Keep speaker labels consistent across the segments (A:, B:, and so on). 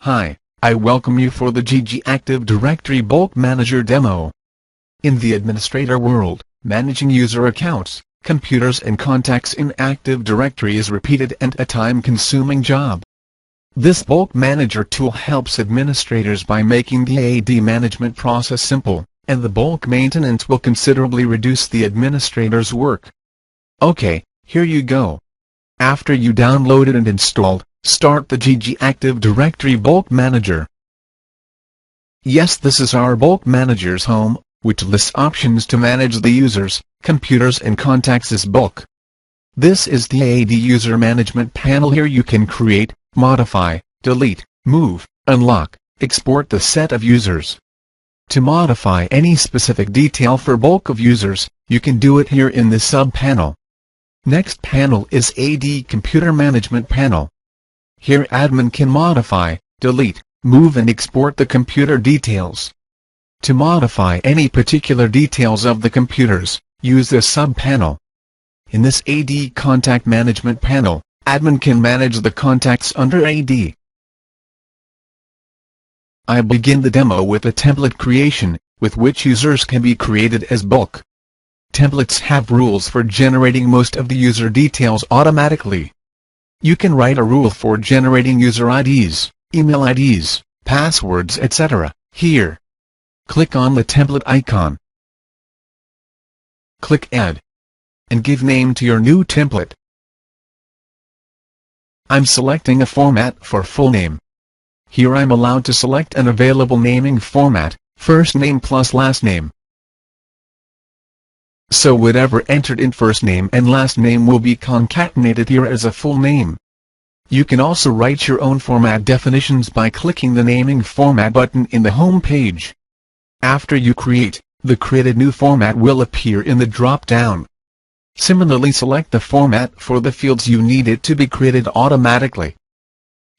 A: Hi, I welcome you for the GG Active Directory Bulk Manager demo. In the administrator world, managing user accounts, computers and contacts in Active Directory is repeated and a time-consuming job. This bulk manager tool helps administrators by making the AD management process simple, and the bulk maintenance will considerably reduce the administrator's work. Okay, here you go. After you downloaded and installed, start the GG Active Directory Bulk Manager. Yes, this is our Bulk Manager's home, which lists options to manage the users, computers and contacts as bulk. This is the AD User Management panel. Here you can create, modify, delete, move, unlock, export the set of users. To modify any specific detail for bulk of users, you can do it here in this sub-panel. Next panel is AD Computer Management panel. Here admin can modify, delete, move and export the computer details. To modify any particular details of the computers, use this sub-panel. In this AD Contact Management panel, admin can manage the contacts under AD. I begin the demo with a template creation, with which users can be created as bulk. Templates have rules for generating most of the user details automatically. You can write a rule for generating user IDs, email IDs, passwords, etc. here. Click on the template icon. Click Add. And give name to your new template. I'm selecting a format for full name. Here I'm allowed to select an available naming format, first name plus last name. So whatever entered in first name and last name will be concatenated here as a full name. You can also write your own format definitions by clicking the naming format button in the home page. After you create, the created new format will appear in the drop-down. Similarly, select the format for the fields you need it to be created automatically.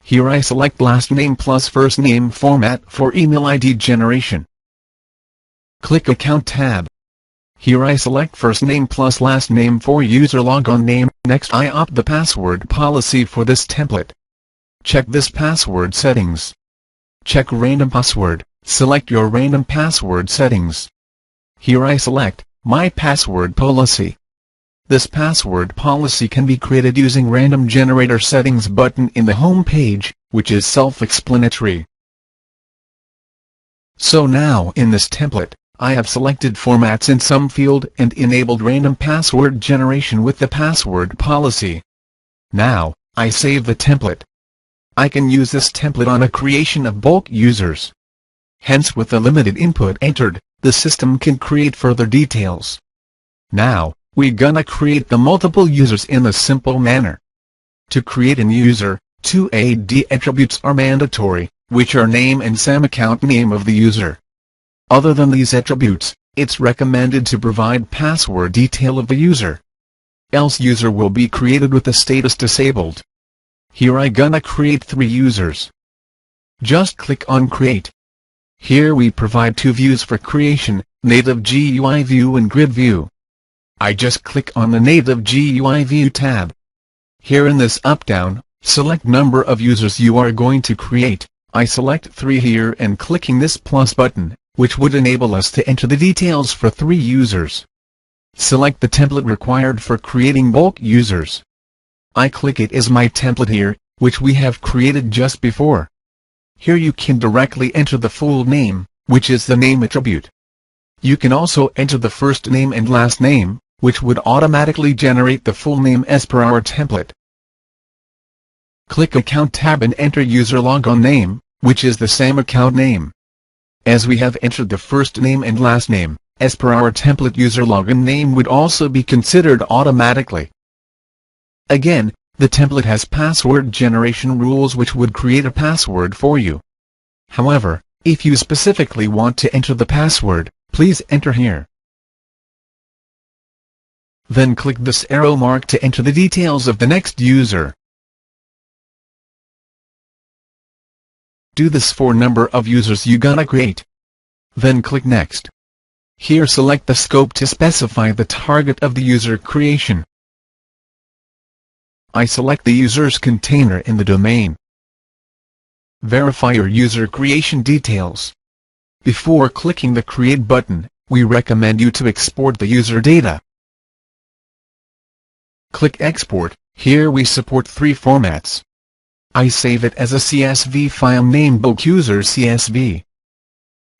A: Here I select last name plus first name format for email ID generation. Click Account tab. Here I select first name plus last name for user logon name. Next I opt the password policy for this template. Check this password settings. Check random password, select your random password settings. Here I select my password policy. This password policy can be created using random generator settings button in the home page, which is self-explanatory. So now in this template, I have selected formats in some field and enabled random password generation with the password policy. Now, I save the template. I can use this template on a creation of bulk users. Hence, with the limited input entered, the system can create further details. Now, we're gonna create the multiple users in a simple manner. To create a new user, 2 AD attributes are mandatory, which are name and SAM account name of the user. Other than these attributes, it's recommended to provide password detail of the user. Else user will be created with the status disabled. Here I gonna create 3 users. Just click on Create. Here we provide 2 views for creation, native GUI view and grid view. I just click on the native GUI view tab. Here in this up-down, select number of users you are going to create. I select 3 here and clicking this plus button, which would enable us to enter the details for 3 users. Select the template required for creating bulk users. I click it as my template here, which we have created just before. Here you can directly enter the full name, which is the name attribute. You can also enter the first name and last name, which would automatically generate the full name as per our template. Click Account tab and enter user logon name, which is the same account name. As we have entered the first name and last name, as per our template user login name would also be considered automatically. Again, the template has password generation rules which would create a password for you. However, if you specifically want to enter the password, please enter here. Then click this arrow mark to enter the details of the next user. Do this for number of users you gonna create. Then click Next. Here select the scope to specify the target of the user creation. I select the user's container in the domain. Verify your user creation details. Before clicking the Create button, we recommend you to export the user data. Click Export. Here we support 3 formats. I save it as a CSV file named bulkuser.csv.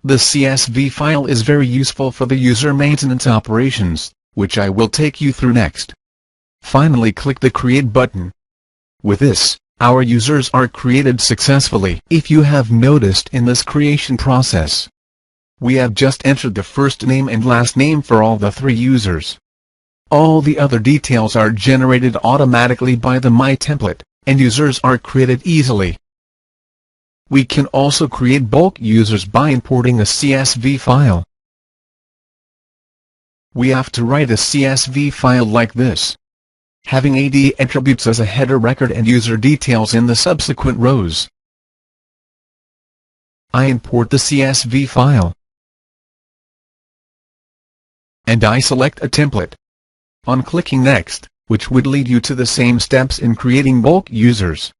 A: The CSV file is very useful for the user maintenance operations, which I will take you through next. Finally, click the Create button. With this, our users are created successfully. If you have noticed in this creation process, we have just entered the first name and last name for all the 3 users. All the other details are generated automatically by the My template, and users are created easily. We can also create bulk users by importing a CSV file. We have to write a CSV file like this, having AD attributes as a header record and user details in the subsequent rows. I import the CSV file, and I select a template. On clicking Next, which would lead you to the same steps in creating bulk users,